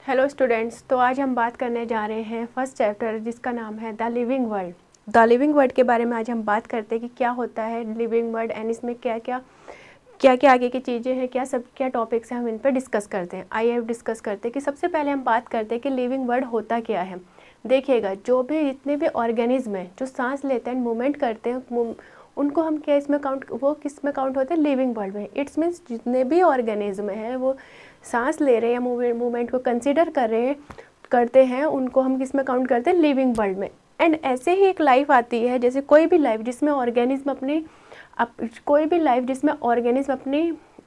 Hello students, तो आज हम बात करने जा रहे हैं फर्स्ट चैप्टर जिसका नाम है the living world. The living world के बारे में आज हम बात करते हैं कि क्या होता है लिविंग वर्ल्ड एंड इसमें क्या क्या आगे की चीज़ें हैं, क्या टॉपिक्स हैं, हम इन पर डिस्कस करते हैं। आइए अब डिस्कस करते हैं कि सबसे पहले हम बात करते हैं कि लिविंग वर्ल्ड होता क्या है। देखिएगा, जो भी जितने भी ऑर्गेनिज्म हैं जो सांस लेते हैं, मूवमेंट करते हैं, उनको हम क्या इसमें काउंट, वो किस में काउंट होते हैं? लिविंग वर्ल्ड में। इट्स मीन्स जितने भी ऑर्गेनिज्म हैं वो सांस ले रहे हैं या मूवमेंट को कंसिडर करते हैं, उनको हम किस में काउंट करते हैं? लिविंग वर्ल्ड में। एंड ऐसे ही एक लाइफ आती है, जैसे कोई भी लाइफ जिसमें ऑर्गेनिज्म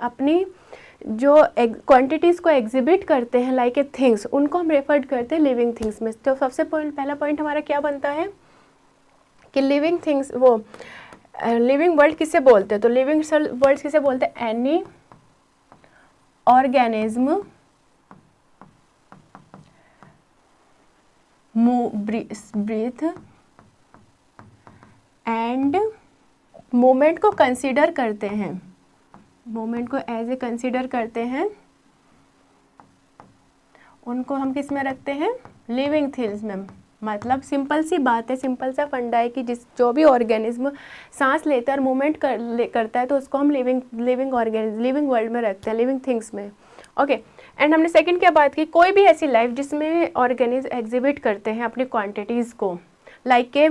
अपनी जो क्वांटिटीज़ को एग्जिबिट करते हैं लाइक ए थिंग्स, उनको हम रेफर करते हैं लिविंग थिंग्स में। तो सबसे पहला पॉइंट हमारा क्या बनता है कि लिविंग थिंग्स, वो लिविंग वर्ल्ड किसे बोलते हैं? तो लिविंग वर्ल्ड किसे बोलते हैं? Any organism breathe and moment को कंसीडर करते हैं, मोमेंट को एज ए कंसीडर करते हैं, उनको हम किस में रखते हैं? लिविंग थिंग्स में। मतलब सिंपल सी बात है, सिंपल सा फंडा है कि जो भी ऑर्गेनिज्म सांस लेता है और मूवमेंट करता है तो उसको हम लिविंग वर्ल्ड में रखते हैं, लिविंग थिंग्स में। ओके। एंड हमने सेकंड क्या बात की? कोई भी ऐसी लाइफ जिसमें ऑर्गेनिज्म एग्जिबिट करते हैं अपनी क्वांटिटीज़ को like a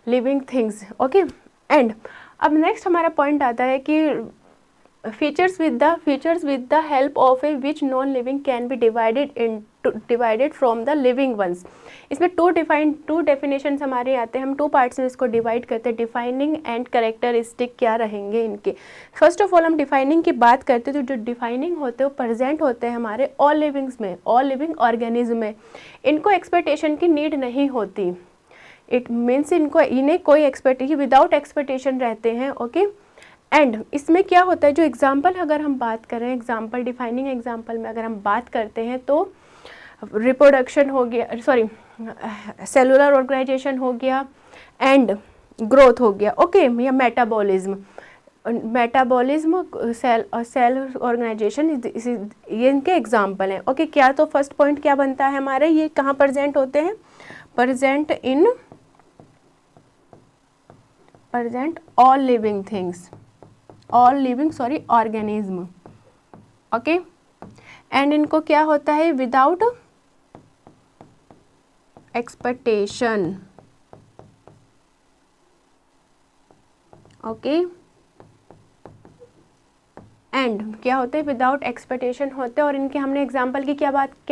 living things. Okay. And अब नेक्स्ट हमारा पॉइंट आता है कि features with the help of a which non-living can be divided from the living ones। इसमें टू डेफिनेशंस हमारे आते हैं, हम टू पार्ट्स में इसको डिवाइड करते हैं। डिफाइनिंग एंड कैरेक्टरिस्टिक क्या रहेंगे इनके? फर्स्ट ऑफ ऑल हम डिफाइनिंग की बात करते हैं, तो जो डिफाइनिंग होते हैं वो प्रेजेंट होते हैं हमारे ऑल लिविंग ऑर्गेनिज्म में। इनको एक्सपेक्टेशन की नीड नहीं होती। इट मीन्स इन्हें कोई एक्सपेक्टेशन, विदाउट एक्सपेक्टेशन रहते हैं। ओके। एंड इसमें क्या होता है, जो एग्जाम्पल अगर हम बात करें, एग्जाम्पल डिफाइनिंग एग्जाम्पल में अगर हम बात करते हैं तो रिप्रोडक्शन हो गया, सॉरी सेलुलर ऑर्गेनाइजेशन हो गया एंड ग्रोथ हो गया। ओके। या मेटाबॉलिज्म सेल ऑर्गेनाइजेशन, ये इनके एग्जाम्पल हैं। ओके। क्या तो फर्स्ट पॉइंट क्या बनता है हमारे? ये कहाँ प्रेजेंट होते हैं? Present all living things, organism. Okay. And इनको क्या होता है? Without expectation. ओके। एंड क्या होते हैं? विदाउट एक्सपेक्टेशन होते हैं। और इनके हमने एग्जाम्पल की क्या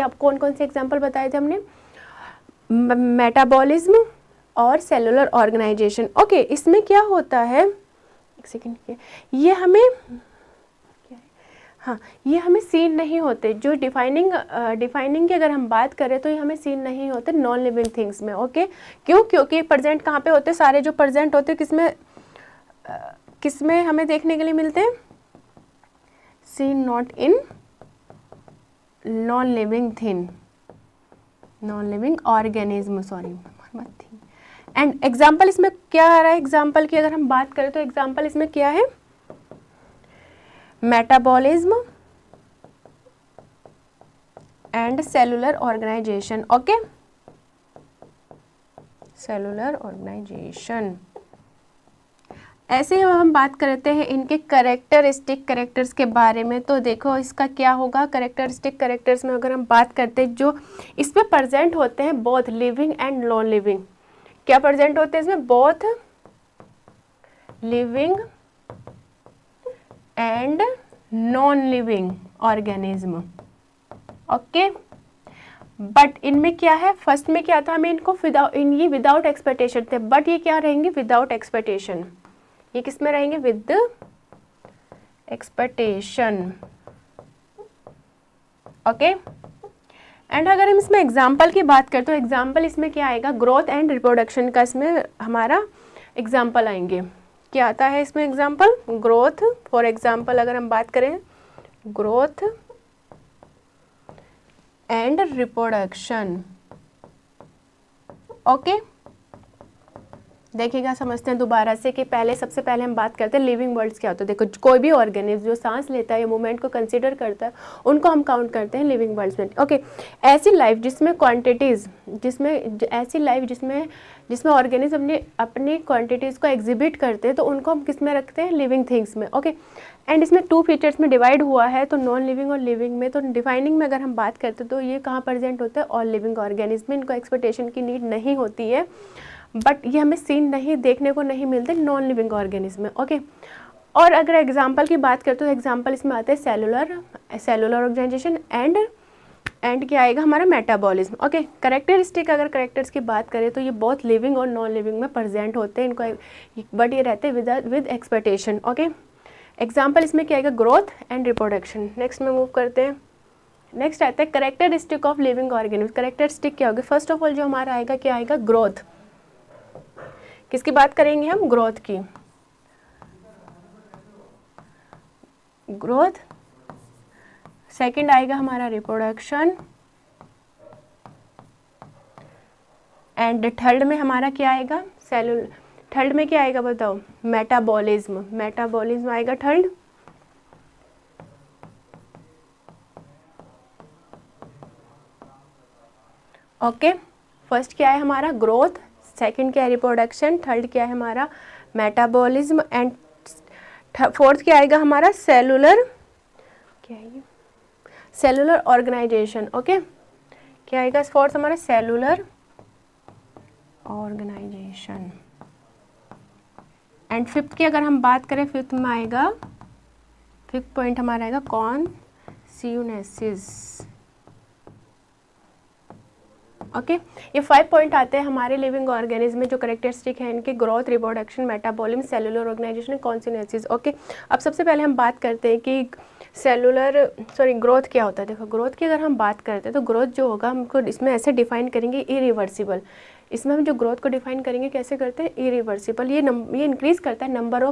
कौन कौन से एग्जाम्पल बताए थे हमने? मेटाबॉलिज्म और सेलुलर ऑर्गेनाइजेशन। ओके। इसमें क्या होता है, एक सेकेंड, ये हमें ये हमें सीन नहीं होते। जो डिफाइनिंग की अगर हम बात करें तो ये हमें सीन नहीं होते नॉन लिविंग थिंग्स में। ओके। क्यों? क्योंकि प्रेजेंट कहाँ पे होते? सारे जो प्रेजेंट होते किसमें हमें देखने के लिए मिलते हैं? Seen not in non living organism, sorry. And example इसमें क्या आ रहा है? एग्जाम्पल की अगर हम बात करें तो एग्जाम्पल इसमें क्या है? Metabolism and cellular organisation. Okay. Cellular organisation. ऐसे ही हम बात करते हैं इनके कैरेक्टर्स के बारे में। तो देखो इसका क्या होगा? कैरेक्टर्स में अगर हम बात करते हैं, जो इसमें प्रेजेंट होते हैं both living and non living. क्या प्रेजेंट होते हैं इसमें? Both living and non living organism. Okay. But इनमें क्या है? फर्स्ट में क्या था? हमें इनको ये विदाउट एक्सपेक्टेशन थे, बट ये क्या रहेंगे? Without expectation. ये किस में रहेंगे? With expectation. ओके। एंड अगर हम इसमें एग्जाम्पल की बात करें तो एग्जाम्पल इसमें क्या आएगा? ग्रोथ एंड रिप्रोडक्शन का इसमें हमारा एग्जाम्पल आएंगे। क्या आता है इसमें एग्जाम्पल? ग्रोथ। फॉर एग्जाम्पल अगर हम बात करें, ग्रोथ एंड रिप्रोडक्शन। ओके। देखिएगा, समझते हैं दोबारा से कि पहले सबसे पहले हम बात करते हैं लिविंग वर्ड्स क्या होता है। देखो, कोई भी ऑर्गेनिज्म जो सांस लेता है या मूवमेंट को कंसीडर करता है, उनको हम काउंट करते हैं लिविंग वर्ड्स में। ओके, ऐसी लाइफ जिसमें क्वांटिटीज़, ऐसी लाइफ जिसमें ऑर्गेनिज्म अपनी क्वांटिटीज़ को एग्जिबिट करते हैं, तो उनको हम किस में रखते हैं? लिविंग थिंग्स में। ओके, एंड इसमें 2 फीचर्स में डिवाइड हुआ है, तो नॉन लिविंग और लिविंग में। तो डिफाइनिंग में अगर हम बात करते हैं तो ये कहाँ प्रेजेंट होता है? ऑल लिविंग ऑर्गेनिज्म में। इनको एक्सपेक्टेशन की नीड नहीं होती है, बट ये हमें सीन नहीं देखने को नहीं मिलते नॉन लिविंग ऑर्गेनिज्म में। ओके, और अगर एग्जांपल की बात करते तो एग्जांपल इसमें आते हैं सेलुलर ऑर्गेनाइजेशन एंड क्या आएगा? हमारा मेटाबॉलिज्म। ओके, कैरेक्टरिस्टिक, अगर कैरेक्टर्स की बात करें तो ये बहुत लिविंग और नॉन लिविंग में प्रेजेंट होते हैं इनको, बट ये रहते हैं विद एक्सपेक्टेशन। ओके, एग्जाम्पल इसमें क्या आएगा? Growth and reproduction. नेक्स्ट में मूव करते हैं। नेक्स्ट आता है characteristic of living organism. Characteristic क्या होगी? फर्स्ट ऑफ ऑल जो हमारा आएगा, क्या आएगा? ग्रोथ। किसकी बात करेंगे हम? ग्रोथ की। ग्रोथ। सेकंड आएगा हमारा रिप्रोडक्शन, एंड थर्ड में हमारा क्या आएगा? थर्ड में क्या आएगा बताओ? मेटाबॉलिज्म। मेटाबॉलिज्म आएगा थर्ड। ओके, फर्स्ट क्या है हमारा? ग्रोथ, सेकंड क्या है? रिप्रोडक्शन, थर्ड क्या है हमारा? मेटाबॉलिज्म, एंड फोर्थ क्या आएगा हमारा? सेलुलर, क्या है? Cellular organisation. ओके, क्या आएगा फोर्थ हमारा? Cellular organisation. एंड फिफ्थ की अगर हम बात करें, फिफ्थ में आएगा, फिफ्थ पॉइंट हमारा आएगा कॉन्सिनेसिस। ओके, ये 5 पॉइंट आते हैं हमारे लिविंग ऑर्गेनिज्म में, जो करेक्टरिस्टिक है इनके: growth, reproduction, metabolism, cellular organisation, consciousness. Okay, अब सबसे पहले हम बात करते हैं कि ग्रोथ क्या होता है। देखो, ग्रोथ की अगर हम बात करते हैं तो ग्रोथ जो होगा, हमको इसमें ऐसे डिफाइन करेंगे, इरिवर्सिबल। इसमें हम जो ग्रोथ को डिफाइन करेंगे कैसे करते हैं? इरिवर्सिबल। ये इंक्रीज करता है नंबर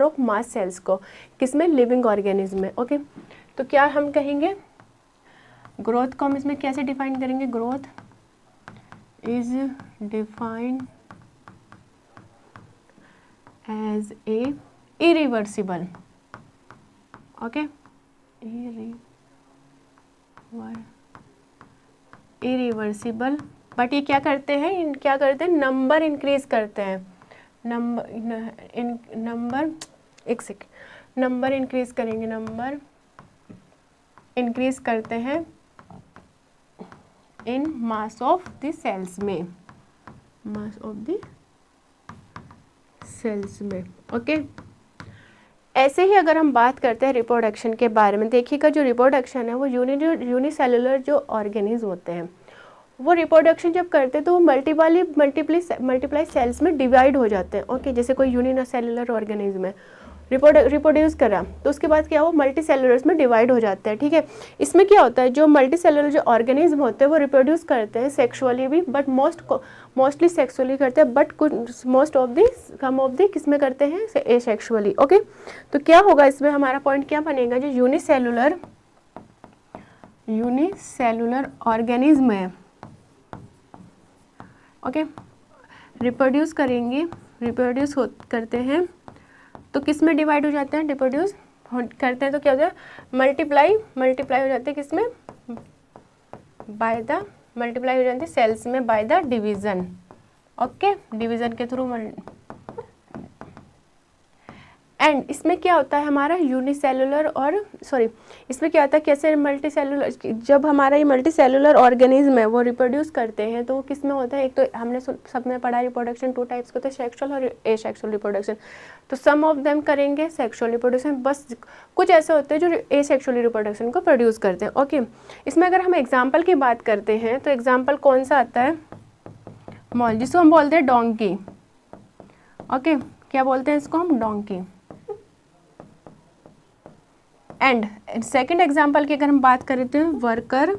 ऑफ मास सेल्स को, किसमें? लिविंग ऑर्गेनिज्म में। ओके, तो क्या हम कहेंगे? ग्रोथ को हम इसमें कैसे डिफाइन करेंगे? Growth is defined as a irreversible. Okay, irreversible, but ये क्या करते हैं? नंबर इंक्रीज करते हैं। नंबर इंक्रीज करेंगे, नंबर इंक्रीज करते हैं इन मास ऑफ द सेल्स में, मास ऑफ द सेल्स में। ओके, ऐसे ही अगर हम बात करते हैं रिप्रोडक्शन के बारे में, देखिएगा जो रिप्रोडक्शन है वो यूनिसेलुलर जो ऑर्गेनिज्म होते हैं, वो रिप्रोडक्शन जब करते हैं तो वो मल्टीप्लाई सेल्स में डिवाइड हो जाते हैं। ओके, जैसे कोई यूनिसेलुलर ऑर्गेनिज्म है, रिप्रोड्यूस करा, तो उसके बाद क्या, वो मल्टी सेलुलर्स में डिवाइड हो जाते हैं। ठीक है, इसमें क्या होता है, जो मल्टी सेलुलर जो ऑर्गेनिज्म होते हैं वो रिप्रोड्यूस करते हैं सेक्सुअली भी, बट मोस्टली सेक्सुअली करते हैं, बट कम ऑफ द किस में करते हैं? एसेक्सुअली। ओके, तो क्या होगा इसमें? हमारा पॉइंट क्या बनेगा? जो यूनिसेलुलर ऑर्गेनिज्म है, ओके, रिप्रोड्यूस करते हैं तो किस में डिवाइड हो जाते हैं? रिप्रोड्यूस करते हैं तो क्या होता है? मल्टीप्लाई हो जाते हैं, किस में? मल्टीप्लाई हो जाते हैं सेल्स में by the division. Okay, division के थ्रू। एंड इसमें क्या होता है हमारा यूनिसेलुलर इसमें क्या होता है, कैसे मल्टी सेलुलर, जब हमारा ये मल्टी सेलुलर ऑर्गेनिज्म है वो रिप्रोड्यूस करते हैं तो वो किस में होता है? एक तो हमने सबने पढ़ा रिप्रोडक्शन 2 टाइप्स के होते हैं, सेक्सुअल और एसेक्सुअल रिप्रोडक्शन। तो सम ऑफ देम करेंगे सेक्सुअल रिप्रोडक्शन, बस कुछ ऐसे होते हैं जो एसेक्सुअल रिप्रोडक्शन को प्रोड्यूस करते हैं। ओके, इसमें अगर हम एग्जाम्पल की बात करते हैं तो एग्जाम्पल कौन सा आता है? जिसको हम बोलते हैं डोंकी। ओके, क्या बोलते हैं इसको हम? डोंकी। एंड सेकेंड एग्जाम्पल की अगर हम बात करें तो worker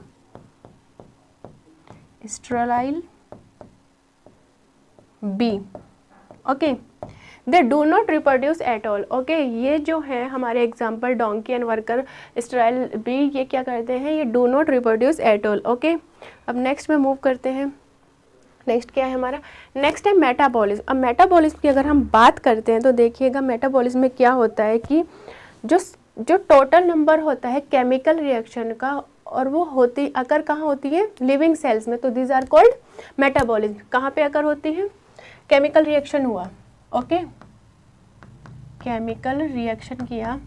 sterile bee. Okay, they do not reproduce at all. Okay, ये जो है हमारे example donkey and worker sterile bee, ये क्या करते हैं? ये do not reproduce at all. Okay, अब नेक्स्ट में मूव करते हैं। नेक्स्ट क्या है हमारा, नेक्स्ट है मेटाबॉलिज्म। अब मेटाबॉलिज्म की अगर हम बात करते हैं तो देखिएगा मेटाबॉलिज्म में क्या होता है कि जो टोटल नंबर होता है केमिकल रिएक्शन का, और वो होती अकर कहाँ होती है, लिविंग सेल्स में, तो दीज आर कॉल्ड मेटाबॉलिज्म। कहाँ पे अकर होती है, केमिकल रिएक्शन हुआ, ओके, केमिकल रिएक्शन किया,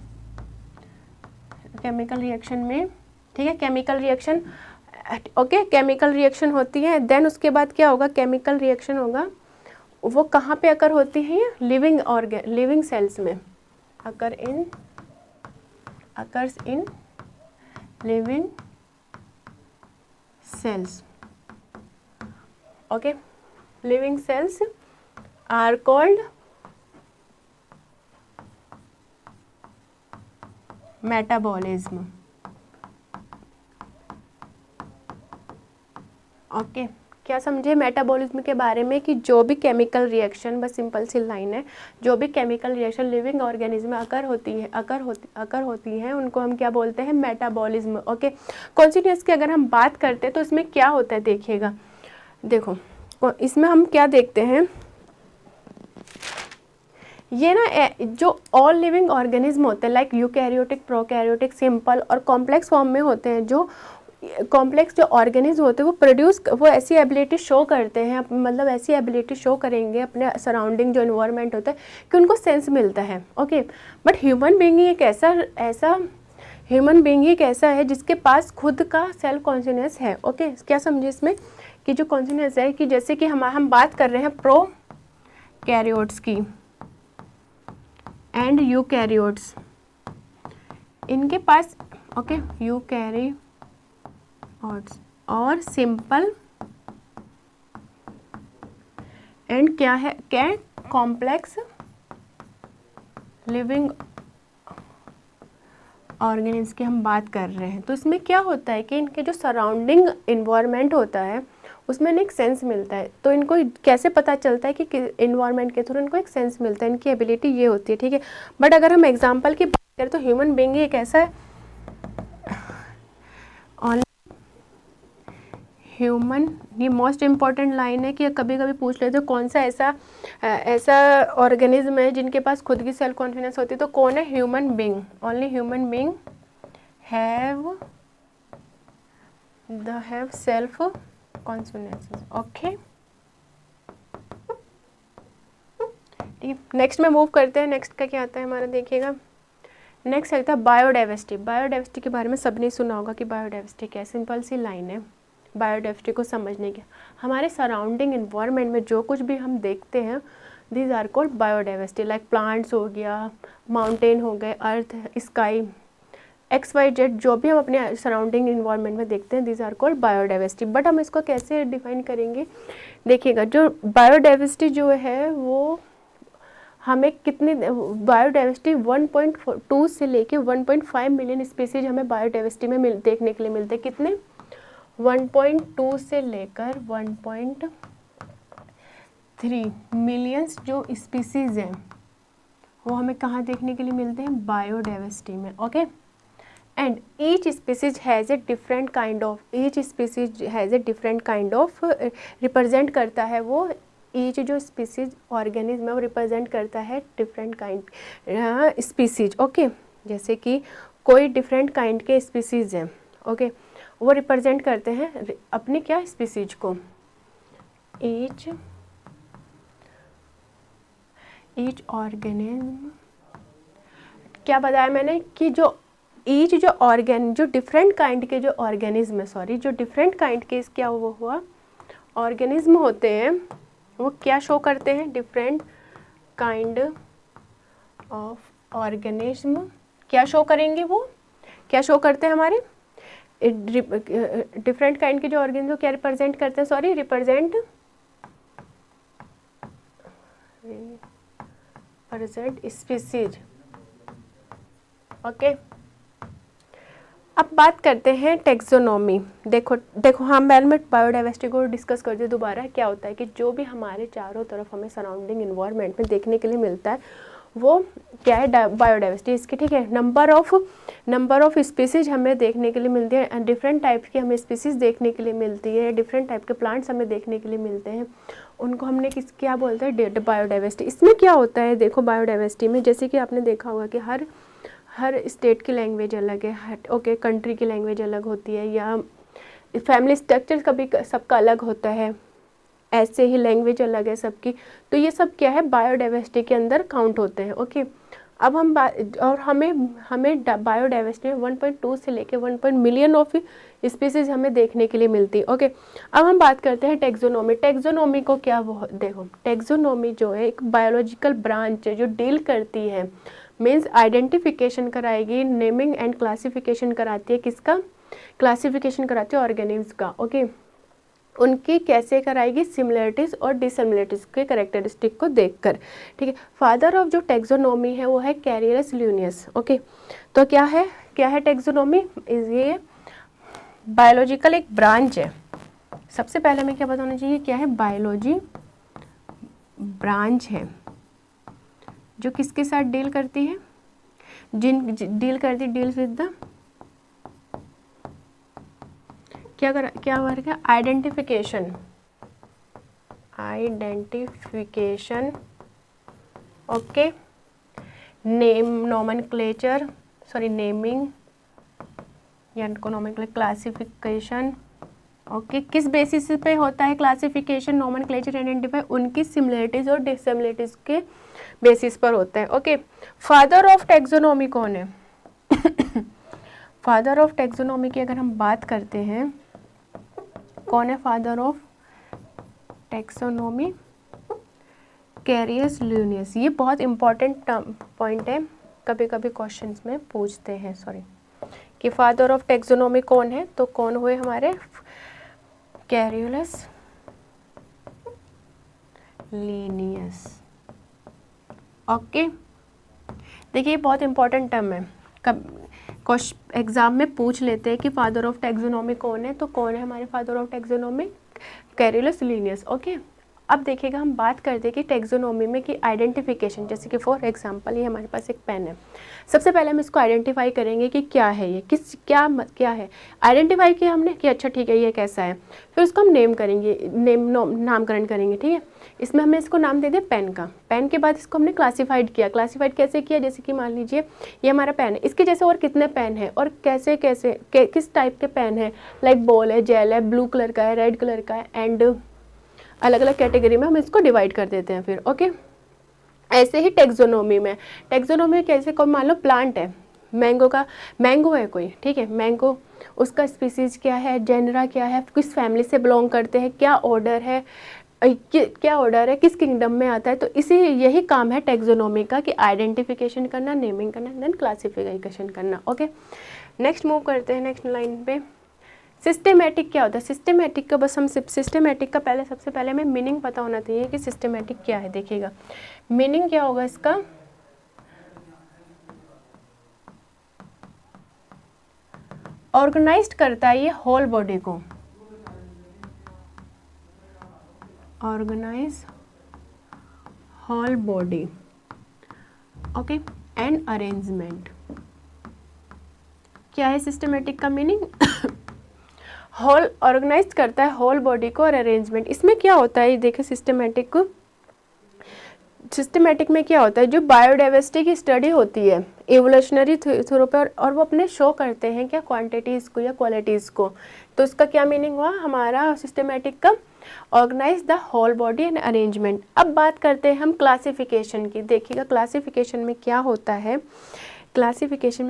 केमिकल रिएक्शन में, ठीक है, chemical reaction, okay, chemical reaction होती है, देन उसके बाद क्या होगा, केमिकल रिएक्शन होगा, वो कहाँ पे अकर होती है, ये लिविंग सेल्स में, occurs in living cells, okay, living cells are called metabolism, okay. क्या समझे मेटाबॉलिज्म के बारे में कि जो भी केमिकल रिएक्शन, बस सिंपल सी लाइन है, जो भी केमिकल रिएक्शन लिविंग ऑर्गेनिज्म में अकर होती है उनको हम क्या बोलते हैं, मेटाबॉलिज्म, ओके। कॉन्टिन्यूस की अगर हम बात करते हैं तो इसमें क्या होता है, देखिएगा, देखो इसमें हम क्या देखते हैं, ये ना जो ऑल लिविंग ऑर्गेनिज्म होते हैं लाइक यूकैरियोटिक, प्रोकैरियोटिक, सिंपल और कॉम्प्लेक्स फॉर्म में होते हैं, जो कॉम्प्लेक्स जो ऑर्गेनिज्म होते हैं वो ऐसी एबिलिटी शो करते हैं, मतलब ऐसी एबिलिटी शो करेंगे अपने सराउंडिंग जो इन्वायरमेंट होता है कि उनको सेंस मिलता है, ओके। बट ह्यूमन बीइंग ही एक ऐसा है जिसके पास खुद का सेल्फ कॉन्शियसनेस है, ओके। क्या समझे इसमें कि जो कॉन्शियसनेस है कि जैसे कि हम बात कर रहे हैं प्रोकैरियोट्स की एंड यूकैरियोट्स, इनके पास, ओके, यूकैरियोट्स और सिंपल एंड क्या है, कॉम्प्लेक्स लिविंग ऑर्गेनिज्म की हम बात कर रहे हैं। तो इसमें क्या होता है कि इनके जो सराउंडिंग इन्वायरमेंट होता है उसमें एक सेंस मिलता है, तो इनको कैसे पता चलता है कि इन्वायरमेंट के थ्रू इनको एक सेंस मिलता है, इनकी एबिलिटी ये होती है, ठीक है। बट अगर हम एग्जांपल की बात करें तो ह्यूमन बीइंग एक ऐसा है, ह्यूमन, ये मोस्ट इम्पॉर्टेंट लाइन है कि कभी कभी पूछ लेते हो कौन सा ऐसा ऑर्गेनिज्म है जिनके पास खुद की सेल्फ कॉन्फिडेंस होती है, तो कौन है, human being, only human being have self confidence, okay. ठीक, नेक्स्ट में मूव करते हैं। नेक्स्ट का क्या आता है हमारा, देखिएगा, नेक्स्ट आता है बायोडाइवर्सिटी। बायोडाइवर्सिटी के बारे में सबने सुना होगा कि बायोडाइवर्सिटी क्या है, सिंपल सी लाइन है। बायोडाइवर्सिटी को समझने के, हमारे सराउंडिंग इन्वायरमेंट में जो कुछ भी हम देखते हैं, these are called biodiversity, like plants हो गया, माउंटेन हो गए, अर्थ, स्काई, XYZ, जो भी हम अपने सराउंडिंग इन्वायरमेंट में देखते हैं, these are called biodiversity. But हम इसको कैसे डिफाइन करेंगे, देखिएगा, जो बायोडाइवर्सिटी जो है वो हमें कितनी, बायोडाइवर्सिटी 1.2 से लेके 1.5 मिलियन स्पीसीज हमें बायोडाइवर्सिटी में देखने के लिए मिलते हैं। कितने, 1.2 से लेकर 1.3 मिलियंस जो स्पीसीज हैं वो हमें कहाँ देखने के लिए मिलते हैं, बायोडाइवर्सिटी में, okay. And each species has a different kind of represent करता है, वो ईच जो स्पीसीज ऑर्गेनिज्म है वो रिप्रेजेंट करता है डिफरेंट काइंड स्पीसीज, ओके। जैसे कि कोई डिफरेंट काइंड के स्पीसीज हैं, ओके, वो रिप्रेजेंट करते हैं अपनी क्या स्पीसीज को, ईच ऑर्गेनिज्म, क्या बताया मैंने कि जो डिफरेंट काइंड के जो ऑर्गेनिज्म, जो डिफरेंट काइंड के क्या वो हुआ ऑर्गेनिज्म होते हैं, वो क्या शो करते हैं, डिफरेंट काइंड ऑफ ऑर्गेनिज्म क्या शो करेंगे, वो क्या शो करते हैं हमारे डिफरेंट काइंड के जो ऑर्गेनिज्म क्या रिप्रेजेंट करते हैं, रिप्रेजेंट स्पीसीज, ओके। अब बात करते हैं टेक्सोनॉमी। देखो हम पहले में बायोडाइवर्सिटी को डिस्कस करते दोबारा। क्या होता है कि जो भी हमारे चारों तरफ हमें सराउंडिंग इन्वायरमेंट में देखने के लिए मिलता है वो क्या है, बायोडाइवर्सिटी इसकी, ठीक है। नंबर ऑफ स्पीसीज हमें देखने के लिए मिलती है, डिफरेंट टाइप की हमें स्पीसीज देखने के लिए मिलती है, डिफरेंट टाइप के प्लांट्स हमें देखने के लिए मिलते हैं, उनको हमने क्या बोलते हैं, बायोडाइवर्सिटी। इसमें क्या होता है देखो, बायोडाइवर्सिटी में जैसे कि आपने देखा होगा कि हर स्टेट की लैंग्वेज अलग है, ओके, कंट्री की लैंग्वेज अलग होती है, या फैमिली स्ट्रक्चर कभी सबका अलग होता है, ऐसे ही लैंग्वेज अलग है सबकी। तो ये सब क्या है, बायोडाइवर्सिटी के अंदर काउंट होते हैं, ओके। अब हम और हमें बायोडाइवर्सिटी में 1.2 से लेके 1 मिलियन ऑफ स्पीसीज हमें देखने के लिए मिलती है, ओके। अब हम बात करते हैं टेक्सोनोमी। टेक्सोनोमी को क्या देखो, टेक्सोनोमी जो है एक बायोलॉजिकल ब्रांच है जो डील करती है, मीन्स आइडेंटिफिकेशन कराएगी, नेमिंग एंड क्लासिफिकेशन कराती है, किसका क्लासिफिकेशन कराती है, ऑर्गेनिम्स का, ओके। उनकी कैसे कराएगी, सिमिलरिटीज़ और डिसिमिलरिटीज़ के कैरेक्टरिस्टिक को देखकर, ठीक है। फादर ऑफ जो टेक्सोनोमी है वो है कैरियस ल्यूनियस, ओके। तो क्या है टेक्सोनोमी, ये बायोलॉजिकल एक ब्रांच है। सबसे पहले हमें क्या बताना चाहिए, क्या है, बायोलॉजी ब्रांच है जो किसके साथ डील करती है, डील्स विद द क्या वर्क है, आइडेंटिफिकेशन, ओके, नोमेनक्लेचर, नेमिंग या क्लासिफिकेशन, ओके। किस बेसिस पे होता है क्लासिफिकेशन, नोमेनक्लेचर, आइडेंटिफाई, उनकी सिमिलरिटीज और डिसिमिलरिटीज के बेसिस पर होता है, ओके। फादर ऑफ टेक्सोनोमी कौन है? फादर ऑफ टेक्सोनोमी की अगर हम बात करते हैं, कौन है फादर ऑफ टेक्सोनोमी? कैरियस ल्यूनियस। ये बहुत इंपॉर्टेंट पॉइंट है, कभी कभी क्वेश्चंस में पूछते हैं, कि फादर ऑफ टेक्सोनोमी कौन है, तो कौन हुए हमारे, कैरियस ल्यूनियस, ओके। देखिए बहुत इंपॉर्टेंट टर्म है, एग्जाम में पूछ लेते हैं कि फादर ऑफ टेक्सोनोमी कौन है, तो कौन है हमारे फादर ऑफ टेक्सोनोमी? कैरियस ल्यूनियस, ओके। अब देखिएगा, हम बात करते हैं कि टेक्सोनोमी में की आइडेंटिफिकेशन, जैसे कि फॉर एग्जांपल ये हमारे पास एक पेन है, सबसे पहले हम इसको आइडेंटिफाई करेंगे कि क्या है ये, क्या है। आइडेंटिफाई किया हमने कि अच्छा ठीक है ये कैसा है, फिर उसको हम नेम करेंगे, नामकरण करेंगे, ठीक है। इसमें हमने इसको नाम दे दिया पेन का, पेन के बाद इसको हमने क्लासीफाइड क्लासीफाइड कैसे किया, जैसे कि मान लीजिए ये हमारा पेन है, इसके जैसे और कितने पेन है और किस टाइप के पेन है, लाइक बॉल है, जेल है, ब्लू कलर का है, रेड कलर का है, एंड अलग अलग कैटेगरी में हम इसको डिवाइड कर देते हैं फिर, ओके। ऐसे ही टेक्सोनोमी में कैसे, कोई मान लो प्लांट है, मैंगो है कोई, ठीक है, मैंगो, उसका स्पीसीज क्या है, जेनरा क्या है, किस फैमिली से बिलोंग करते हैं, क्या ऑर्डर है, किस किंगडम में आता है। तो यही काम है टेक्सोनोमी का, कि आइडेंटिफिकेशन करना, नेमिंग करना, देन क्लासिफिकेशन करना, ओके। नेक्स्ट मूव करते हैं नेक्स्ट लाइन पे। सिस्टेमेटिक क्या होता है? सिस्टेमेटिक का बस हम सिस्टेमेटिक का सबसे पहले हमें मीनिंग पता होना चाहिए कि सिस्टेमेटिक क्या है। देखिएगा मीनिंग क्या होगा इसका, ऑर्गेनाइज्ड करता है ये होल बॉडी को, organise whole body, okay, and arrangement. क्या है सिस्टेमेटिक का मीनिंग? होल, ऑर्गेनाइज करता है होल बॉडी को और अरेंजमेंट। इसमें क्या होता है, देखिए सिस्टेमेटिक में क्या होता है, जो बायोडाइवर्सिटी की स्टडी होती है एवोल्यूशनरी थ्रू पे, और वो अपने शो करते हैं क्या, क्वांटिटीज़ को या क्वालिटीज़ को। तो इसका क्या मीनिंग हुआ हमारा सिस्टेमेटिक का, organise the whole body and arrangement. अब बात करते हैं हम क्लासिफिकेशन की। देखिएगा क्लासिफिकेशन में क्या होता है, क्लासिफिकेशन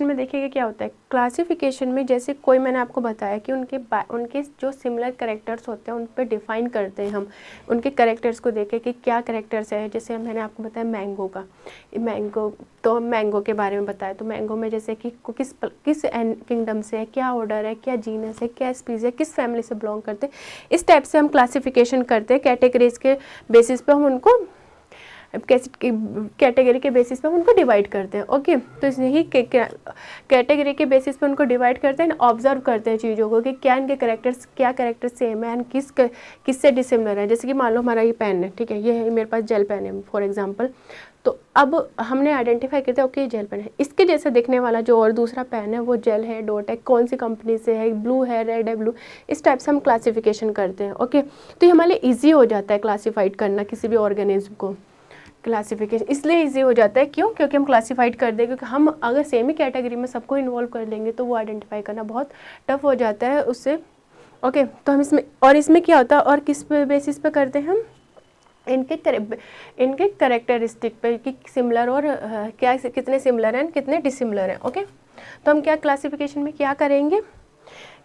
में देखिएगा क्या होता है। क्लासिफिकेशन में जैसे कोई, मैंने आपको बताया कि उनके जो सिमिलर कैरेक्टर्स होते हैं उन पे डिफाइन करते हैं हम, उनके कैरेक्टर्स को देखें कि क्या कैरेक्टर्स है। जैसे मैंने आपको बताया मैंगो के बारे में बताया, तो मैंगो में जैसे कि किस किंगडम से है, क्या ऑर्डर है, क्या जीनस है, क्या स्पीसीज है, किस फैमिली से बिलोंग करते हैं। इस टाइप से हम क्लासिफिकेशन करते हैं, कैटेगरीज के बेसिस पे हम उनको कैटेगरी के बेसिस पे हम उनको डिवाइड करते हैं। ओके, तो यही कैटेगरी के बेसिस पे उनको डिवाइड करते हैं, ऑब्जर्व करते हैं चीज़ों को कि क्या इनके कैरेक्टर्स, क्या कैरेक्टर सेम है एंड किससे डिसिमिलर है। जैसे कि मान लो हमारा ये पेन है, ठीक है, ये है मेरे पास जेल पेन है फॉर एग्जांपल, तो अब हमने आइडेंटिफाई करते हैं ओके जेल पेन है, इसके जैसे दिखने वाला जो और दूसरा पेन है वो जेल है, डॉट है, कौन सी कंपनी से है, ब्लू है, रेड है, ब्लू, इस टाइप से हम क्लासिफिकेशन करते हैं। ओके, तो ये हमारे लिए ईजी हो जाता है क्लासीफाइड करना किसी भी ऑर्गेनिज्म को। क्लासिफिकेशन इसलिए ईजी हो जाता है क्यों, क्योंकि हम क्लासीफाइड कर दें, क्योंकि हम अगर सेम ही कैटेगरी में सबको इन्वॉल्व कर लेंगे तो वो आइडेंटिफाई करना बहुत टफ हो जाता है उससे। ओके, तो हम इसमें क्या होता है और किस बेसिस पे करते हैं हम, इनके करेक्टरिस्टिक पे कि सिमिलर और क्या कितने सिमिलर हैं कितने डिसिमिलर हैं। ओके, तो हम क्या क्लासिफिकेशन में क्या करेंगे,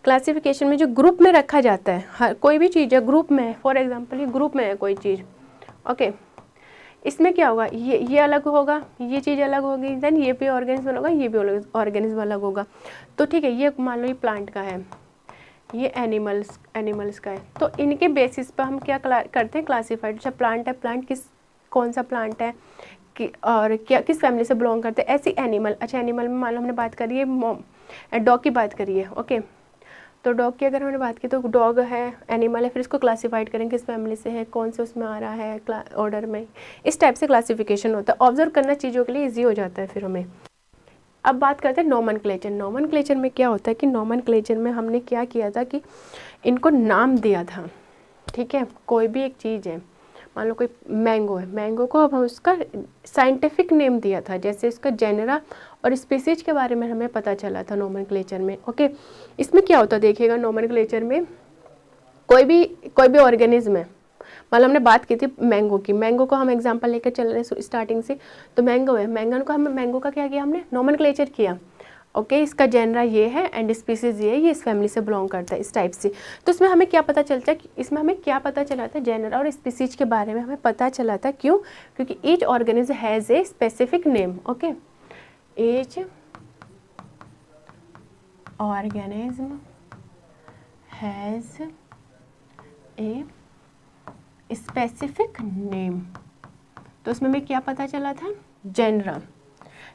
क्लासिफिकेशन में जो ग्रुप में रखा जाता है, हर कोई भी चीज़ है ग्रुप में है, फॉर एग्जांपल ये ग्रुप में है कोई चीज़। ओके, इसमें क्या होगा, ये अलग होगा, ये चीज़ अलग होगी, देन ये भी ऑर्गेनिज्म होगा, ये भी ऑर्गेनिज्म अलग होगा। तो ठीक है, ये मान लो ये प्लांट का है, ये एनिमल्स का है, तो इनके बेसिस पर हम क्या करते हैं क्लासीफाइड। अच्छा प्लांट है, प्लांट कौन सा प्लांट है कि और क्या किस फैमिली से बिलोंग करते हैं, ऐसी एनिमल। अच्छा एनिमल में मान लो हमने बात करी है डॉग की बात करी है। ओके, तो डॉग की अगर हमने बात की तो डॉग है, एनिमल है, फिर इसको क्लासीफाइड करेंगे किस फैमिली से है, कौन से उसमें आ रहा है ऑर्डर में, इस टाइप से क्लासिफिकेशन होता है। ऑब्जर्व करना चीज़ों के लिए ईजी हो जाता है फिर हमें। अब बात करते हैं नोमेनक्लेचर। नोमेनक्लेचर में क्या होता है कि नोमेनक्लेचर में हमने क्या किया था कि इनको नाम दिया था, ठीक है, कोई भी एक चीज़ है, मान लो कोई मैंगो है, मैंगो को अब हम उसका साइंटिफिक नेम दिया था, जैसे इसका जेनरा और स्पीसीज के बारे में हमें पता चला था नोमेनक्लेचर में। ओके, इसमें क्या होता है देखिएगा, नोमेनक्लेचर में कोई भी ऑर्गेनिज्म है, मतलब हमने बात की थी मैंगो की, मैंगो को हम एग्जांपल लेकर चल रहे हैं स्टार्टिंग से, तो मैंगो है, मैंगो का क्या किया हमने, नोमेनक्लेचर किया। ओके, इसका जेनरा ये है एंड स्पीसीज ये है, ये इस फैमिली से बिलोंग करता है, इस टाइप से। तो इसमें हमें क्या पता चलता है, इसमें हमें क्या पता चला था, जेनरा और स्पीसीज के बारे में हमें पता चला था। क्यों, क्योंकि each organism has a specific name. Okay, each organism has a specific name. तो इसमें हमें क्या पता चला था, जेनरा।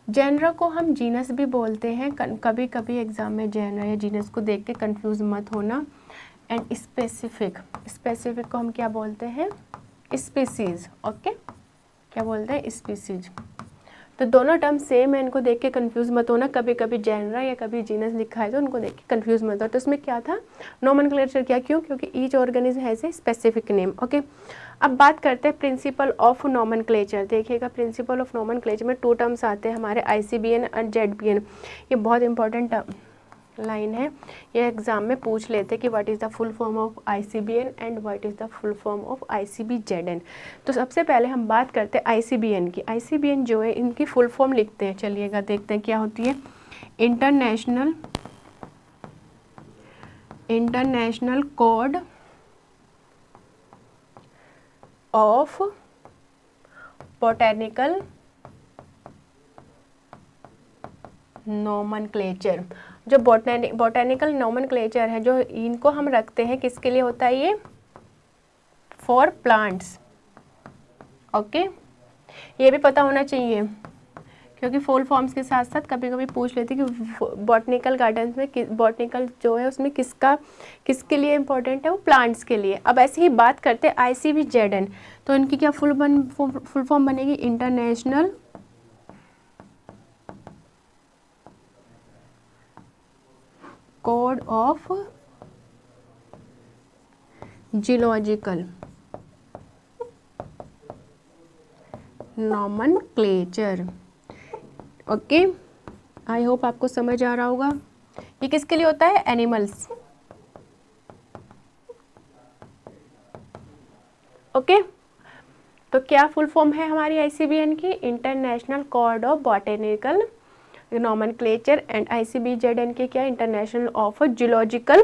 जेनरा को हम जीनस भी बोलते हैं, कभी कभी एग्जाम में जेनरा या जीनस को देख के कंफ्यूज मत होना। एंड स्पेसिफिक को हम क्या बोलते हैं, स्पीसीज। ओके, क्या बोलते हैं, स्पीसीज। तो दोनों टर्म सेम है, इनको देख के कंफ्यूज मत होना, कभी कभी जेनरा या कभी जीनस लिखा है तो उनको देख के कंफ्यूज मत हो। तो इसमें क्या था, नोमेनक्लेचर किया, क्यों, क्योंकि each organism has a specific name. Okay, अब बात करते हैं प्रिंसिपल ऑफ नोमेनक्लेचर। देखिएगा प्रिंसिपल ऑफ नोमेनक्लेचर में 2 टर्म्स आते हैं हमारे, ICBN और ZBN। ये बहुत इंपॉर्टेंट लाइन है, ये एग्जाम में पूछ लेते कि what is the full form of ICBN and what is the full form of ICBZN। तो सबसे पहले हम बात करते हैं ICBN की। ICBN जो है इनकी फुल फॉर्म लिखते हैं, चलिएगा देखते हैं क्या होती है। International code of botanical nomenclature. जो बोटैनिकल नोमेनक्लेचर है, जो इनको हम रखते हैं किसके लिए होता है, ये फॉर प्लांट्स। ओके, ये भी पता होना चाहिए क्योंकि फुल फॉर्म्स के साथ साथ कभी कभी पूछ लेते कि बॉटनिकल गार्डन्स में बॉटनिकल जो है उसमें किसके लिए इम्पोर्टेंट है, वो प्लांट्स के लिए। अब ऐसे ही बात करते हैं ICBZN, तो इनकी क्या फुल फॉर्म बनेगी, international code of geological nomenclature. Okay, I hope आपको समझ आ रहा होगा। ये किसके लिए होता है, एनिमल्स। ओके, तो क्या फुल फॉर्म है हमारी ICBN की, international code of botanical nomenclature. And ICBZN के क्या, इंटरनेशनल ऑफ जियोलॉजिकल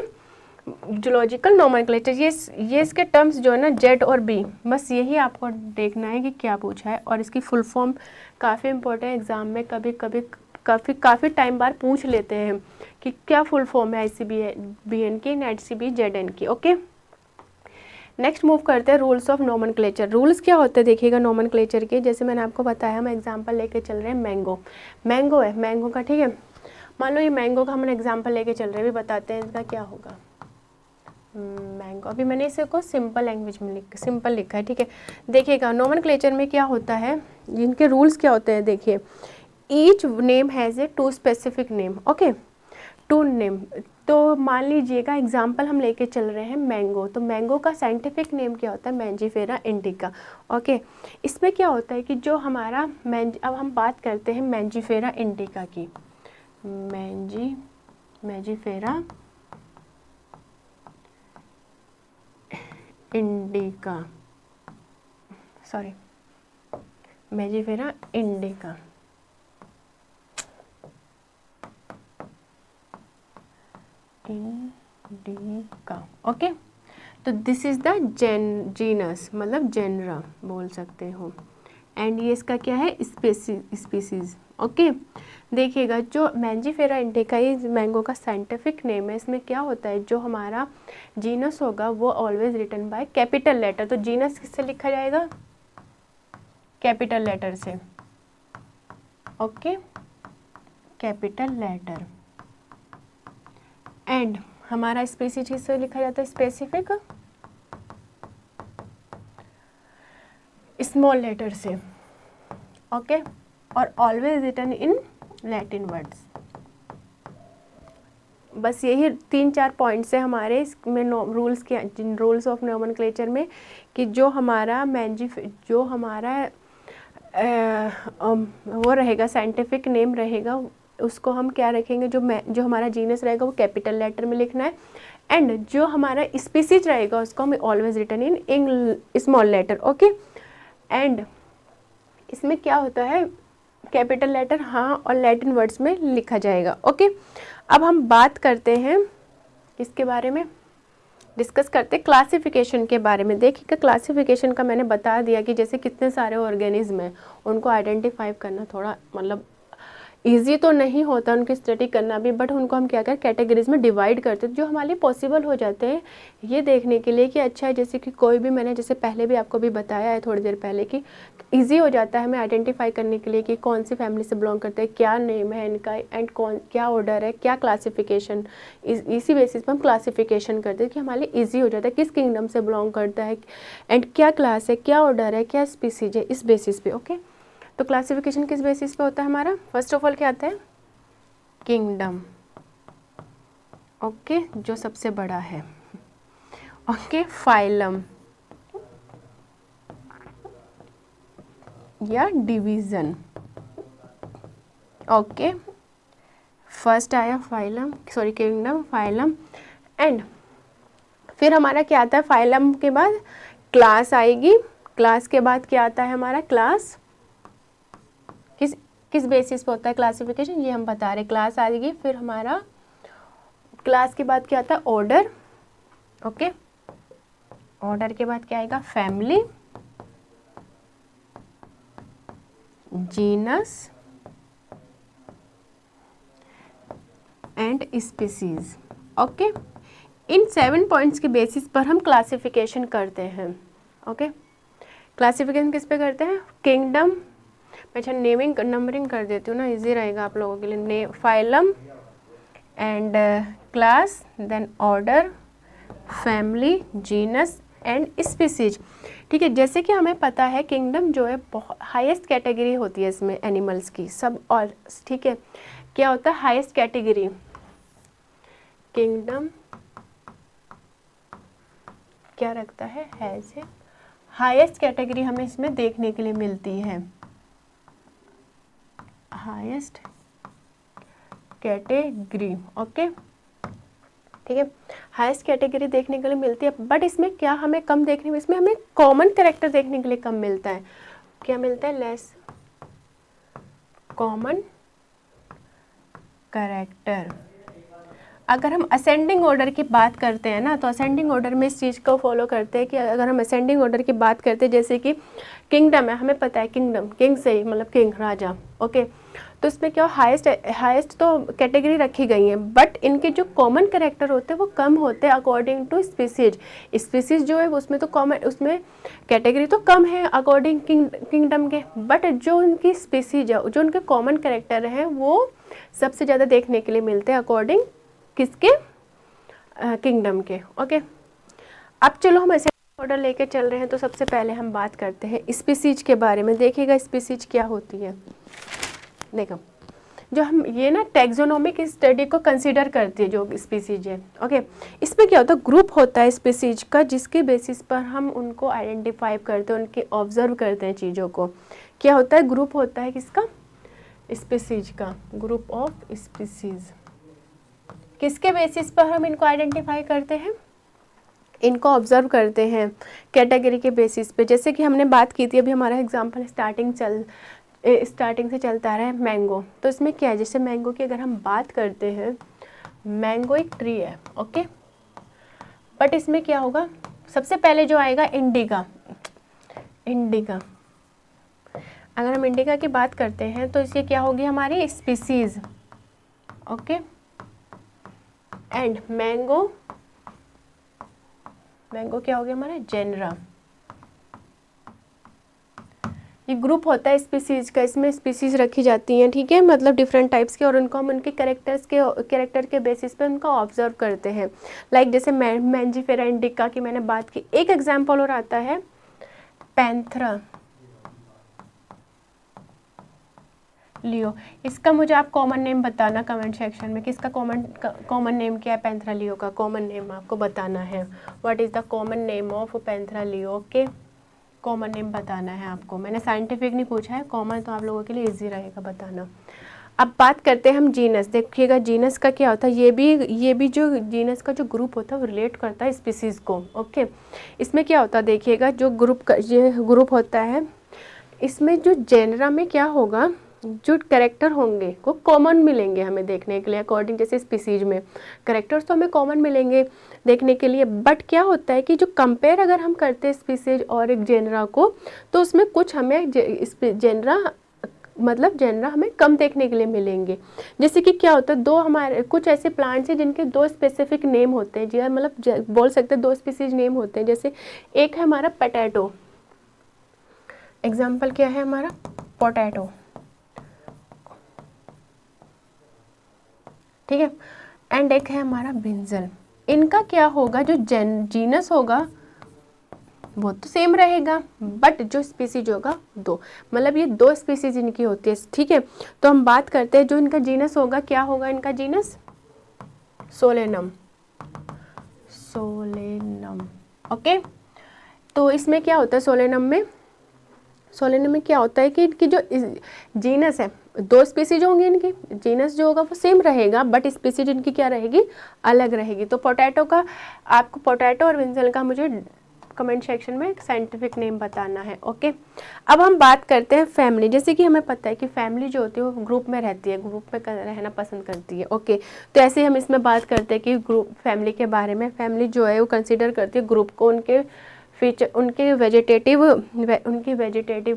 नोमेनक्लेचर। ये इसके टर्म्स जो है ना, Z और B, बस यही आपको देखना है कि क्या पूछा है। और इसकी फुल फॉर्म काफ़ी इंपॉर्टेंट, एग्जाम में काफ़ी टाइम बाद पूछ लेते हैं कि क्या फुल फॉर्म है ICBN की, ICBZN की। ओके, नेक्स्ट मूव करते हैं रूल्स ऑफ नोमेनक्लेचर। रूल्स क्या होते हैं देखिएगा नोमेनक्लेचर के, जैसे मैंने आपको बताया, हम एग्जांपल लेके चल रहे हैं मैंगो। मैंगो है, मैंगो का, ठीक है, मान लो ये मैंगो का हम एग्जांपल लेके चल रहे हैं, भी बताते हैं इसका क्या होगा। मैंगो, अभी मैंने इसे को सिंपल लैंग्वेज में सिंपल लिखा है, ठीक है। देखिएगा नोमेनक्लेचर में क्या होता है, जिनके रूल्स क्या होते हैं, देखिए each name has a two specific name, okay, two name. तो मान लीजिएगा एग्जाम्पल हम लेके चल रहे हैं मैंगो, तो मैंगो का साइंटिफिक नेम क्या होता है, मैंजीफेरा इंडिका, ओके। इसमें क्या होता है कि जो हमारा अब हम बात करते हैं मैंजीफेरा इंडिका की, Mangifera indica, sorry, Mangifera indica, indica, okay. तो दिस इज द जीनस, मतलब जेनरा बोल सकते हो, एंड ये इसका क्या है, स्पीसीज, ओके। देखिएगा जो मैंजीफेरा इंडिका ये मैंगो का साइंटिफिक नेम है, इसमें क्या होता है, जो हमारा जीनस होगा वो always written by capital letter. तो जीनस किससे लिखा जाएगा, कैपिटल लेटर से, ओके, कैपिटल लेटर। एंड हमारा स्पीसीज किससे लिखा जाता है, स्पेसिफिक, स्मॉल लेटर से, ओके, और always written in Latin words. बस यही 3-4 पॉइंट्स है हमारे इसमें रूल्स के, जिन रूल्स ऑफ नोमेनक्लेचर में, कि जो हमारा जो हमारा वो रहेगा, साइंटिफिक नेम रहेगा, उसको हम क्या रखेंगे, जो हमारा जीनस रहेगा वो कैपिटल लेटर में लिखना है, एंड जो हमारा स्पीसीज रहेगा उसको हम always written in small letter, okay. And इसमें क्या होता है, कैपिटल लेटर हाँ और लैटिन वर्ड्स में लिखा जाएगा, ओके। अब हम बात करते हैं इसके बारे में, डिस्कस करते हैं क्लासिफिकेशन के बारे में। देखिएगा क्लासिफिकेशन का मैंने बता दिया कि जैसे कितने सारे ऑर्गेनिज्म हैं, उनको आइडेंटिफाई करना थोड़ा मतलब ईजी तो नहीं होता, उनकी स्टडी करना भी, बट उनको हम क्या करें, कैटेगरीज में डिवाइड करते हैं, जो हमारे लिए पॉसिबल हो जाते हैं ये देखने के लिए कि अच्छा है, जैसे कि कोई भी, मैंने जैसे पहले भी आपको भी बताया है थोड़ी देर पहले, कि ईजी हो जाता है हमें आइडेंटिफाई करने के लिए कि कौन सी फैमिली से बिलोंग करते हैं, क्या नेम है इनका, एंड कौन क्या ऑर्डर है, क्या क्लासिफिकेशन, इसी बेसिस पर हम क्लासिफिकेशन करते हैं कि हमारे लिए ईजी हो जाता है किस किंगडम से बिलोंग करता है, एंड क्या क्लास है, क्या ऑर्डर है, क्या स्पीसीज है, इस बेसिस पे, ओके। तो क्लासिफिकेशन किस बेसिस पे होता है हमारा, फर्स्ट ऑफ ऑल क्या आता है, किंगडम, ओके, जो सबसे बड़ा है, ओके, फाइलम या डिवीजन, ओके, फर्स्ट आया phylum, sorry kingdom, phylum, and फिर हमारा क्या आता है, फाइलम के बाद क्लास आएगी, क्लास के बाद क्या आता है हमारा, क्लास किस बेसिस पे होता है क्लासिफिकेशन, ये हम बता रहे, क्लास आ जाएगी, फिर हमारा क्लास के बाद क्या आता है, ऑर्डर, ओके, ऑर्डर के बाद क्या आएगा, family, genus and species, okay. In 7 points के बेसिस पर हम क्लासिफिकेशन करते हैं, ओके। क्लासिफिकेशन किस पे करते हैं, किंगडम, अच्छा नेमिंग नंबरिंग कर देती हूँ ना, इजी रहेगा आप लोगों के लिए, phylum and class, then order, family, genus and species, ठीक है। जैसे कि हमें पता है किंगडम जो है बहुत हाईएस्ट कैटेगरी होती है इसमें एनिमल्स की, सब, और ठीक है, क्या होता है हाईएस्ट कैटेगरी, किंगडम क्या रखता है, हाईएस्ट कैटेगरी हमें इसमें देखने के लिए मिलती है, हाईएस्ट कैटेगरी, ओके, ठीक है, हाईएस्ट कैटेगरी देखने के लिए मिलती है, बट इसमें क्या हमें कम देखने में, इसमें हमें कॉमन कैरेक्टर देखने के लिए कम मिलता है, क्या मिलता है, लेस कॉमन कैरेक्टर। अगर हम असेंडिंग ऑर्डर की बात करते हैं ना, तो असेंडिंग ऑर्डर में इस चीज़ को फॉलो करते हैं कि अगर हम असेंडिंग ऑर्डर की बात करते हैं, जैसे कि किंगडम है, हमें पता है किंगडम, किंग से ही मतलब किंग, राजा, ओके। तो इसमें क्या हाईएस्ट तो कैटेगरी रखी गई है, बट इनके जो कॉमन कैरेक्टर होते हैं वो कम होते हैं अकॉर्डिंग टू स्पीसीज। स्पीसीज जो है उसमें तो कॉमन, उसमें कैटेगरी तो कम है अकॉर्डिंग किंगडम के, बट जो उनकी स्पीसीज है, जो उनके कॉमन कैरेक्टर हैं वो सबसे ज़्यादा देखने के लिए मिलते हैं अकॉर्डिंग किसके, किंगडम के। ओके, अब चलो हम ऐसे ऑर्डर लेके चल रहे हैं। तो सबसे पहले हम बात करते हैं स्पीसीज के बारे में। देखिएगा स्पीसीज क्या होती है। देखो, जो हम ये ना टैक्सोनॉमिक स्टडी को कंसीडर करती है जो स्पीसीज है। ओके, इसमें क्या होता है, ग्रुप होता है स्पीसीज का, जिसके बेसिस पर हम उनको आइडेंटिफाई करते हैं, उनके ऑब्जर्व करते हैं चीज़ों को। क्या होता है, ग्रुप होता है किसका, स्पीसीज का, ग्रुप ऑफ स्पीसीज। किसके बेसिस पर हम इनको आइडेंटिफाई करते हैं, इनको ऑब्जर्व करते हैं कैटेगरी के बेसिस पे। जैसे कि हमने बात की थी, अभी हमारा एग्जांपल स्टार्टिंग से चलता आ रहा है मैंगो। तो इसमें क्या है, जैसे मैंगो की अगर हम बात करते हैं, मैंगो एक ट्री है, ओके, बट इसमें क्या होगा, सबसे पहले जो आएगा इंडिका। इंडिका, अगर हम इंडिका की बात करते हैं तो इसकी क्या होगी, हमारी species. Okay, and mango, mango क्या हो गया हमारा, जेनरा। ये ग्रुप होता है स्पीसीज का, इसमें स्पीसीज रखी जाती हैं, ठीक है, मतलब डिफरेंट टाइप्स के, और उनको हम उनके कैरेक्टर के बेसिस पे उनको ऑब्जर्व करते हैं। लाइक जैसे मैंजीफेरा इंडिका की मैंने बात की। एक एग्जांपल और आता है पैंथरा लियो। इसका मुझे आप कॉमन नेम बताना कमेंट सेक्शन में, किसका कॉमन नेम क्या है पैंथरा लियो का, कॉमन नेम आपको बताना है। What is the common name of Panthera Leo, okay, common name बताना है आपको। मैंने साइंटिफिक नहीं पूछा है, कॉमन तो आप लोगों के लिए इजी रहेगा बताना। अब बात करते हैं हम जीनस। देखिएगा जीनस का क्या होता है, ये भी जो जीनस का जो ग्रुप होता है वो रिलेट करता है स्पीसीज़ को। ओके, इसमें क्या होता है, देखिएगा जो ये ग्रुप होता है, इसमें जो जेनरा में क्या होगा, जो कैरेक्टर होंगे वो कॉमन मिलेंगे हमें देखने के लिए अकॉर्डिंग, जैसे स्पीसीज में कैरेक्टर्स तो हमें कॉमन मिलेंगे देखने के लिए, बट क्या होता है कि जो कंपेयर अगर हम करते हैं स्पीसीज और एक जेनरा को, तो उसमें कुछ हमें जेनरा हमें कम देखने के लिए मिलेंगे। जैसे कि क्या होता है, दो हमारे कुछ ऐसे प्लांट्स हैं जिनके दो स्पेसिफिक नेम होते हैं, जी मतलब बोल सकते हैं दो स्पीसीज नेम होते हैं। जैसे एक है हमारा पोटैटो, एग्जाम्पल क्या है हमारा पोटैटो, ठीक है, एंड एक है हमारा ब्रिंजल। इनका क्या होगा, जो जीनस होगा वो तो सेम रहेगा, बट जो स्पीसीज होगा दो, मतलब ये दो स्पीसीज इनकी होती है, ठीक है। तो हम बात करते हैं जो इनका जीनस होगा, क्या होगा इनका जीनस, सोलेनम, सोलेनम। ओके, तो इसमें क्या होता है सोलेनम में क्या होता है कि इनकी जो जीनस है, दो स्पीसीज होंगी, इनकी जीनस जो होगा वो सेम रहेगा, बट स्पीसीज इनकी क्या रहेगी, अलग रहेगी। तो पोटैटो का, आपको पोटैटो और ब्रिंजल का मुझे कमेंट सेक्शन में साइंटिफिक नेम बताना है। ओके, अब हम बात करते हैं फैमिली। जैसे कि हमें पता है कि फैमिली जो होती है वो ग्रुप में रहती है, ग्रुप में रहना पसंद करती है। ओके, तो ऐसे हम इसमें बात करते हैं कि ग्रुप फैमिली के बारे में। फैमिली जो है वो कंसिडर करती है ग्रुप को उनके फीचर, उनकी वेजिटेटिव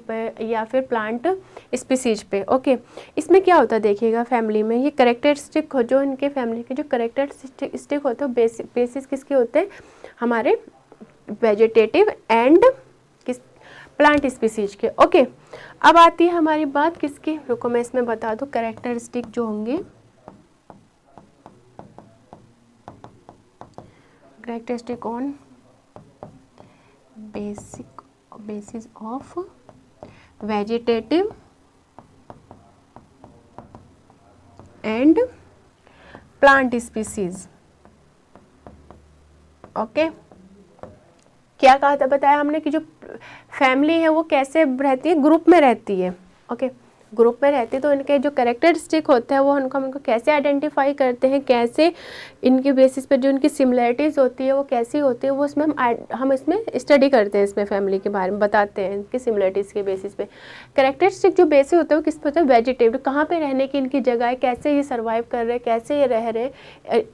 पे या फिर प्लांट स्पीसीज पे। ओके, इसमें क्या होता है देखिएगा, फैमिली में ये करेक्टरिस्टिक हो, जो इनके फैमिली के जो करेक्टरिस्टिक होते हैं बेसिस किसके होते हैं, हमारे वेजिटेटिव एंड किस प्लांट स्पीसीज के। ओके, अब आती है हमारी बात किसकी, रुको मैं इसमें बता दूं कैरेक्टरिस्टिक जो होंगे, characteristic on basis of vegetative and plant species. Okay, क्या कहा था, बताया हमने कि जो फैमिली है वो कैसे रहती है, ग्रुप में रहती है। ओके, ग्रुप में रहती है, तो इनके जो कैरेक्टरिस्टिक होते हैं वो उनको कैसे आइडेंटिफाई करते हैं, कैसे इनके बेसिस पे जो इनकी सिमिलरिटीज़ होती है वो कैसी होती है, वो इसमें हम इसमें स्टडी करते हैं, इसमें फैमिली के बारे में बताते हैं, इनकी सिमिलरिटीज़ के बेसिस पे। कैरेक्टरिस्टिक जो बेसिस होते हैं वो किस पे होता है, वेजिटेटिव, कहाँ पे रहने की इनकी जगह है, कैसे ये सर्वाइव कर रहे हैं, कैसे ये रह रहे हैं,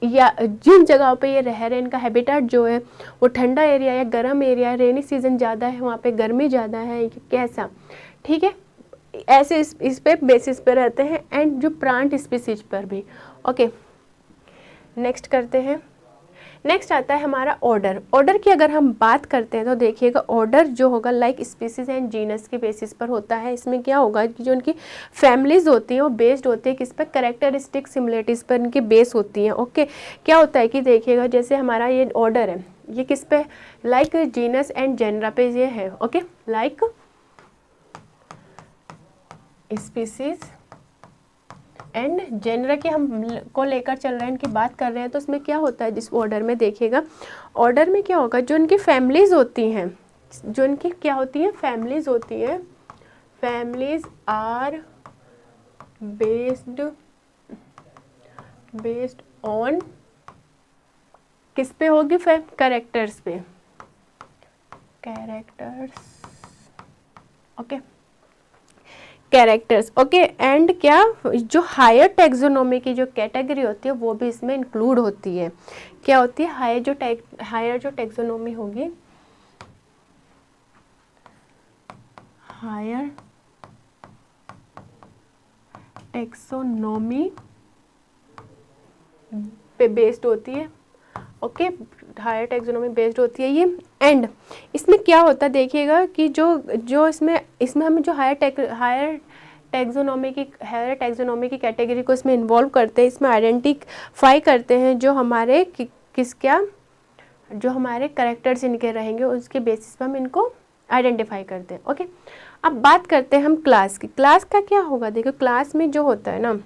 या जिन जगहों पर ये रह रहे हैं इनका हैबिटेट जो है वो ठंडा एरिया या गर्म एरिया है, रेनी सीजन ज़्यादा है वहाँ पर गर्मी ज़्यादा है, कैसा, ठीक है। ऐसे इस पे बेसिस पे रहते हैं, एंड जो प्लांट स्पीसीज पर भी। ओके, नेक्स्ट करते हैं। नेक्स्ट आता है हमारा ऑर्डर। ऑर्डर की अगर हम बात करते हैं तो देखिएगा, ऑर्डर जो होगा लाइक स्पीसीज एंड जीनस के बेसिस पर होता है। इसमें क्या होगा कि जो उनकी फैमिलीज होती हैं वो बेस्ड होती है किस पर, कैरेक्टरिस्टिक सिमिलरिटीज पर इनकी बेस होती हैं। ओके, क्या होता है कि देखिएगा जैसे हमारा ये ऑर्डर है, ये किस पे, लाइक जीनस एंड जेनरा पे ये है। Okay, like species and genera की हम को लेकर चल रहे हैं, इनकी बात कर रहे हैं, तो उसमें क्या होता है जिस ऑर्डर में देखिएगा, ऑर्डर में क्या होगा, जो उनकी फैमिलीज होती हैं, जो उनकी क्या होती हैं, फैमिलीज होती हैं, फैमिलीज आर बेस्ड ऑन किस पे होगी, कैरेक्टर्स पे, characters. Okay, characters. Okay, and क्या, जो हायर टेक्सोनोमी की जो कैटेगरी होती है वो भी इसमें इंक्लूड होती है। क्या होती है, हायर जो टेक्सोनोमी होगी, हायर टेक्सोनोमी पे बेस्ड होती है। ओके, हायर टेक्सोनोमी बेस्ड होती है ये। एंड इसमें क्या होता है देखिएगा कि जो इसमें हम जो हायर टेक्सोनोमी की कैटेगरी को इसमें इन्वॉल्व करते हैं, इसमें आइडेंटिफाई करते हैं जो हमारे जो हमारे करेक्टर्स इनके रहेंगे उसके बेसिस पर हम इनको आइडेंटिफाई करते हैं। ओके, अब बात करते हैं हम क्लास की। क्लास का क्या होगा, देखो क्लास में जो होता है ना,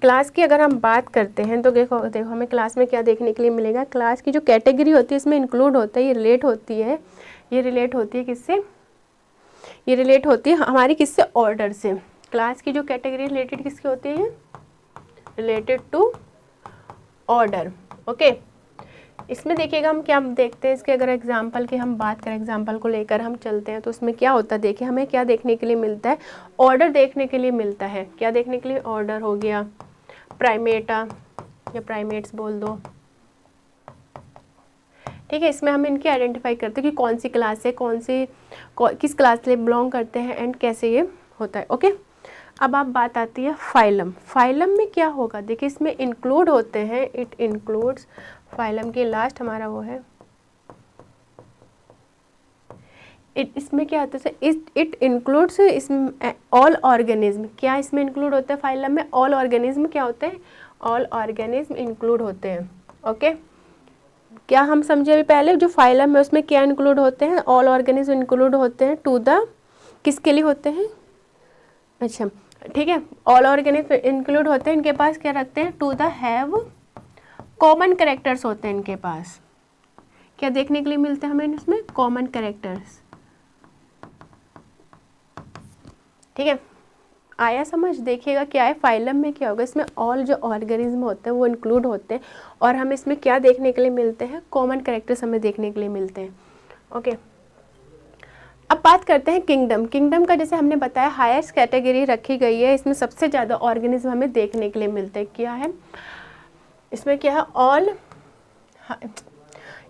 क्लास की अगर हम बात करते हैं तो देखो हमें क्लास में क्या देखने के लिए मिलेगा, क्लास की जो कैटेगरी होती है इसमें इंक्लूड होता है, ये रिलेट होती है किससे, ये रिलेट होती है हमारी किससे, ऑर्डर से। क्लास की जो कैटेगरी रिलेटेड किसकी होती है, रिलेटेड टू ऑर्डर। ओके, इसमें देखिएगा हम क्या देखते हैं, इसके अगर एग्जाम्पल की हम बात करें, एग्जाम्पल को लेकर हम चलते हैं तो उसमें क्या होता है, देखिए हमें क्या देखने के लिए मिलता है, ऑर्डर देखने के लिए मिलता है। क्या देखने के लिए, ऑर्डर हो गया, प्राइमेटा या प्राइमेट्स बोल दो, ठीक है। इसमें हम इनकी आइडेंटिफाई करते हैं कि कौन सी क्लास है, किस क्लास से बिलोंग करते हैं एंड कैसे ये होता है। ओके, अब आप बात आती है फाइलम। फाइलम में क्या होगा, देखिए इसमें इंक्लूड होते हैं, इट इंक्लूड्स, फाइलम के लास्ट हमारा वो है, इसमें क्या होता है, इट इंक्लूड्स इसमें ऑल ऑर्गेनिज्म। क्या इसमें इंक्लूड होता है फाइलम में, ऑल ऑर्गेनिज्म क्या होते हैं, ऑल ऑर्गेनिज्म इंक्लूड होते हैं। ओके, क्या हम समझे अभी पहले, जो फाइलम है उसमें क्या इंक्लूड होते हैं, ऑल ऑर्गेनिज्म इंक्लूड होते हैं, टू द किसके लिए होते हैं, अच्छा ठीक है, ऑल ऑर्गेनिज्म इंक्लूड होते हैं, इनके पास क्या रखते हैं, to the have common characters होते हैं इनके पास। क्या देखने के लिए मिलते हैं हमें इसमें, कॉमन कैरेक्टर्स। ठीक है, आया समझ। देखिएगा क्या है, फाइलम में क्या होगा, इसमें ऑल जो ऑर्गेनिज्म होते हैं वो इंक्लूड होते हैं, और हम इसमें क्या देखने के लिए मिलते हैं, कॉमन कैरेक्टर्स हमें देखने के लिए मिलते हैं। ओके, अब बात करते हैं किंगडम। किंगडम का जैसे हमने बताया हाईएस्ट कैटेगरी रखी गई है, इसमें सबसे ज़्यादा ऑर्गेनिज्म हमें देखने के लिए मिलते हैं। क्या है इसमें, क्या है,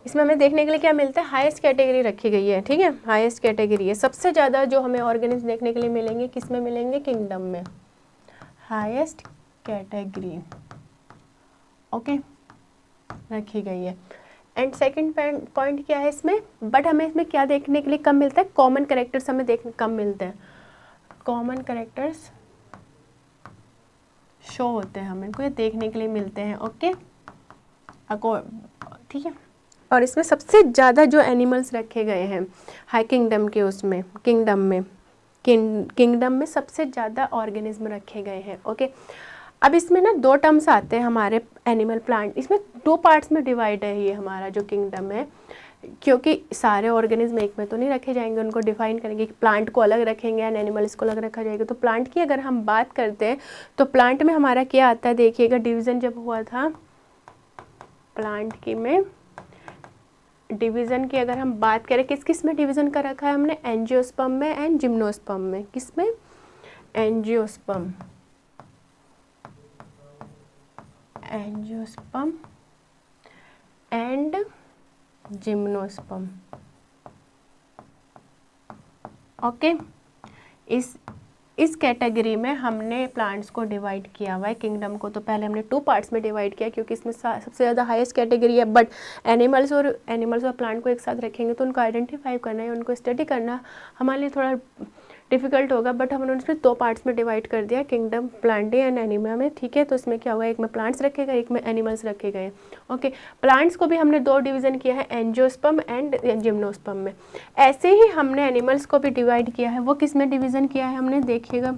इसमें हमें देखने के लिए क्या मिलता है, हाईएस्ट कैटेगरी रखी गई है। ठीक है, हाईएस्ट कैटेगरी है, सबसे ज़्यादा जो हमें ऑर्गेनिज्म देखने के लिए मिलेंगे किस में मिलेंगे, किंगडम में, हाईएस्ट कैटेगरी। ओके, रखी गई है। एंड सेकंड पॉइंट क्या है इसमें, बट हमें इसमें क्या देखने के लिए कम मिलता है, कॉमन कैरेक्टर्स हमें देखने कम मिलते हैं, कॉमन कैरेक्टर्स शो होते हैं हमें को, ये देखने के लिए मिलते हैं। ओके, ठीक है, और इसमें सबसे ज़्यादा जो एनिमल्स रखे गए हैं हाई किंगडम के, उसमें किंगडम में सबसे ज़्यादा ऑर्गेनिज्म रखे गए हैं। ओके, अब इसमें ना दो टर्म्स आते हैं हमारे, एनिमल प्लांट, इसमें दो पार्ट्स में डिवाइड है ये हमारा जो किंगडम है, क्योंकि सारे ऑर्गेनिज्म एक में तो नहीं रखे जाएंगे, उनको डिफाइन करेंगे, प्लांट को अलग रखेंगे एंड एनिमल्स को अलग रखा जाएगा। तो प्लांट की अगर हम बात करते हैं तो प्लांट में हमारा क्या आता है, देखिएगा डिवीज़न जब हुआ था प्लांट की में, डिवीज़न की अगर हम बात करें किस किस में डिवीज़न कर रखा है हमने, एंजियोस्पर्म में एंड जिम्नोस्पर्म में। किस में, एंजियोस्पर्म एंड जिम्नोस्पर्म। ओके, इस कैटेगरी में हमने प्लांट्स को डिवाइड किया हुआ है। किंगडम को तो पहले हमने 2 पार्ट्स में डिवाइड किया क्योंकि इसमें सबसे ज़्यादा हाईएस्ट कैटेगरी है, बट एनिमल्स और प्लांट को एक साथ रखेंगे तो उनको आइडेंटिफाई करना है, उनको स्टडी करना हमारे लिए थोड़ा डिफिकल्ट होगा, बट हमने उसमें 2 पार्ट्स में डिवाइड कर दिया, किंगडम प्लांटी एंड एनिमा में, ठीक है। तो इसमें क्या होगा, एक में प्लांट्स रखे गए, एक में एनिमल्स रखे गए। ओके, प्लांट्स को भी हमने 2 डिवीज़न किया है, एंजियोस्पर्म एंड जिम्नोस्पर्म में। ऐसे ही हमने एनिमल्स को भी डिवाइड किया है। वो किस में डिवीज़न किया है हमने, देखिएगा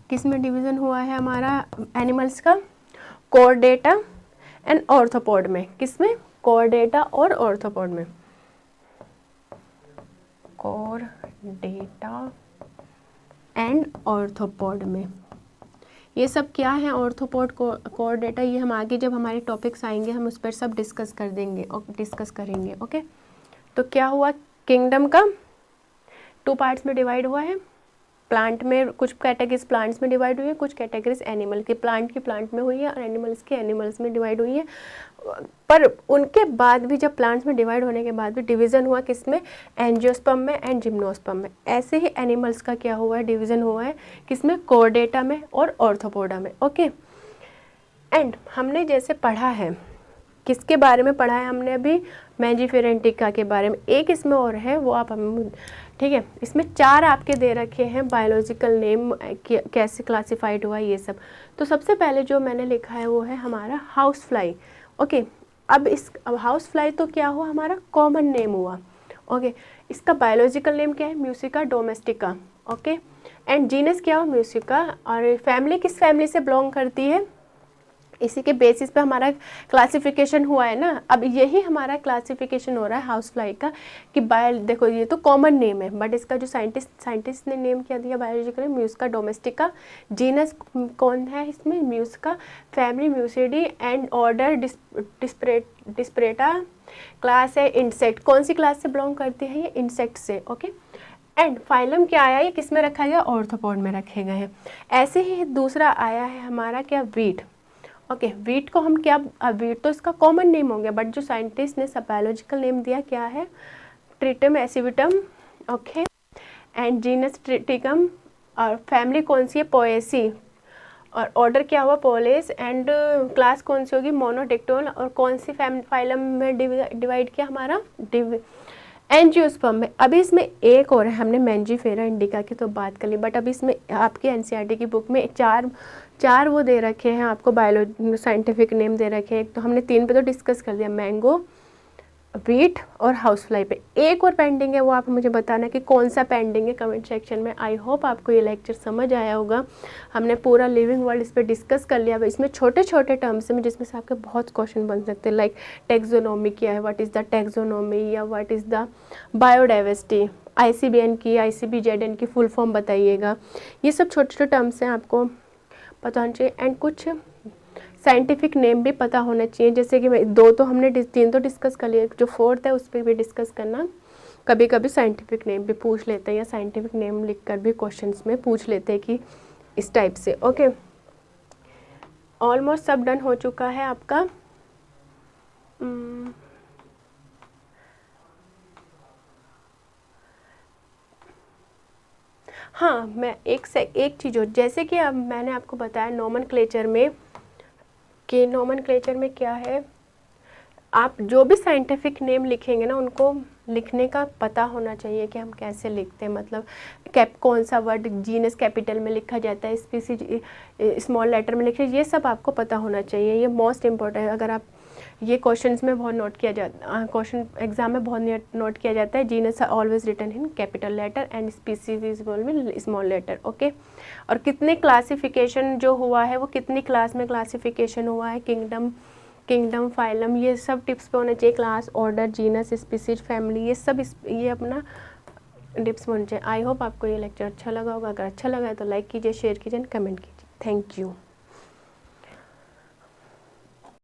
किस में डिवीज़न हुआ है हमारा एनिमल्स का, कोर्डेटा एंड ऑर्थोपोड में। किस में, कोर्डेटा और ऑर्थोपोड में। कोर्डेटा एंड ऑर्थोपोड में। ये सब क्या है, ऑर्थोपोड, कोर्डेटा, ये हम आगे जब हमारे टॉपिक्स आएंगे हम उस पर सब डिस्कस कर देंगे और डिस्कस करेंगे। ओके, तो क्या हुआ, किंगडम का 2 पार्ट्स में डिवाइड हुआ है। प्लांट में कुछ कैटेगरीज प्लांट्स में डिवाइड हुई है, कुछ कैटेगरीज एनिमल की प्लांट में हुई है और एनिमल्स की एनिमल्स में डिवाइड हुई है। पर उनके बाद भी जब प्लांट्स में डिवाइड होने के बाद भी डिवीज़न हुआ किसमें, एंजियोस्पर्म में एंड जिम्नोस्पर्म में। ऐसे ही एनिमल्स का क्या हुआ है, डिवीज़न हुआ है किसमें, कोर्डेटा में और ऑर्थोपोडा में। ओके, एंड हमने जैसे पढ़ा है, किसके बारे में पढ़ा है हमने अभी, मैंजीफेरा इंडिका के बारे में। एक इसमें और है, वो आप हम, ठीक है। इसमें 4 आपके दे रखे हैं बायोलॉजिकल नेम, कैसे क्लासिफाइड हुआ ये सब। तो सबसे पहले जो मैंने लिखा है वो है हमारा हाउस फ्लाई। ओके, अब हाउस फ्लाई तो क्या हुआ, हमारा कॉमन नेम हुआ। ओके, इसका बायोलॉजिकल नेम क्या है, म्यूसिका डोमेस्टिका। ओके, एंड जीनस क्या हुआ, म्यूसिका, और फैमिली किस फैमिली से बिलोंग करती है, इसी के बेसिस पे हमारा क्लासिफिकेशन हुआ है ना। अब यही हमारा क्लासिफिकेशन हो रहा है हाउस फ्लाई का कि देखो ये तो कॉमन नेम है, बट इसका जो साइंटिस्ट ने नेम क्या दिया बायोलॉजिकल, म्यूसिका डोमेस्टिका। जीनस कौन है इसमें, Musca, family Muscidae, and order डिस्परेटा, क्लास है इंसेक्ट। कौन सी क्लास से बिलोंग करती है ये, इंसेक्ट से। ओके, एंड फाइलम क्या आया, ये किस में रखा गया, ऑर्थोपोड में रखे गए हैं। ऐसे ही दूसरा आया है हमारा क्या, वीट। ओके, वीट को हम क्या, वीट तो इसका कॉमन नेम हो गया, बट जो साइंटिस्ट ने सब बायोलॉजिकल नेम दिया क्या है, ट्रिटम एसिविटम। ओके, एंड जीनस ट्रिटिकम, और फैमिली कौन सी है, पोएसी, और ऑर्डर क्या हुआ, पोलेस, एंड क्लास कौन सी होगी, मोनोडेक्टोल, और कौन सी फाइलम में डिवाइड किया हमारा, एंजियोस्पर्म में। अभी इसमें एक और है, हमने मैंजीफेरा इंडिका की तो बात कर ली, बट अभी इसमें आपके एनसीईआरटी की बुक में चार वो दे रखे हैं आपको, साइंटिफिक नेम दे रखे हैं। तो हमने 3 पे तो डिस्कस कर लिया, मैंगो, वीट और हाउस फ्लाई पे। एक और पेंडिंग है, वो आप मुझे बताना कि कौन सा पेंडिंग है कमेंट सेक्शन में। आई होप आपको ये लेक्चर समझ आया होगा। हमने पूरा लिविंग वर्ल्ड इस पर डिस्कस कर लिया। इसमें छोटे छोटे टर्म्स में जिसमें से आपके बहुत क्वेश्चन बन सकते हैं, लाइक टेक्सोनोमी क्या है, व्हाट इज़ द टेक्सोनोमी, या what is the biodiversity, ICBN की, ICBJN की फुल फॉर्म बताइएगा। ये सब छोटे छोटे टर्म्स हैं, आपको पता होना चाहिए। एंड कुछ साइंटिफिक नेम भी पता होना चाहिए, जैसे कि 2 तो हमने 3 तो डिस्कस कर लिए, जो 4th है उस पर भी डिस्कस करना। कभी कभी साइंटिफिक नेम भी पूछ लेते हैं, या साइंटिफिक नेम लिखकर भी क्वेश्चंस में पूछ लेते हैं कि इस टाइप से। ओके, ऑलमोस्ट सब डन हो चुका है आपका। हाँ, मैं एक चीज़ हो, जैसे कि अब मैंने आपको बताया नोमेनक्लेचर में, कि नोमेनक्लेचर में क्या है, आप जो भी साइंटिफिक नेम लिखेंगे ना, उनको लिखने का पता होना चाहिए कि हम कैसे लिखते हैं। मतलब कौन सा वर्ड जीनस कैपिटल में लिखा जाता है, स्पीसीज स्मॉल लेटर में लिखे, ये सब आपको पता होना चाहिए। ये मोस्ट इम्पोर्टेंट है। अगर आप ये क्वेश्चंस में बहुत नोट किया जाता, क्वेश्चन एग्जाम में बहुत नोट किया जाता है, genus always written in capital letter and species is में स्मॉल लेटर। ओके, और कितने क्लासिफिकेशन जो हुआ है वो कितनी क्लास में क्लासिफिकेशन हुआ है, किंगडम, फाइलम, ये सब टिप्स पे होने चाहिए। Class, order, genus, species, family, ये सब ये अपना टिप्स होने चाहिए। आई होप आपको ये लेक्चर अच्छा लगा होगा। अगर अच्छा लगा है तो लाइक कीजिए, शेयर कीजिए, कमेंट कीजिए। Thank you.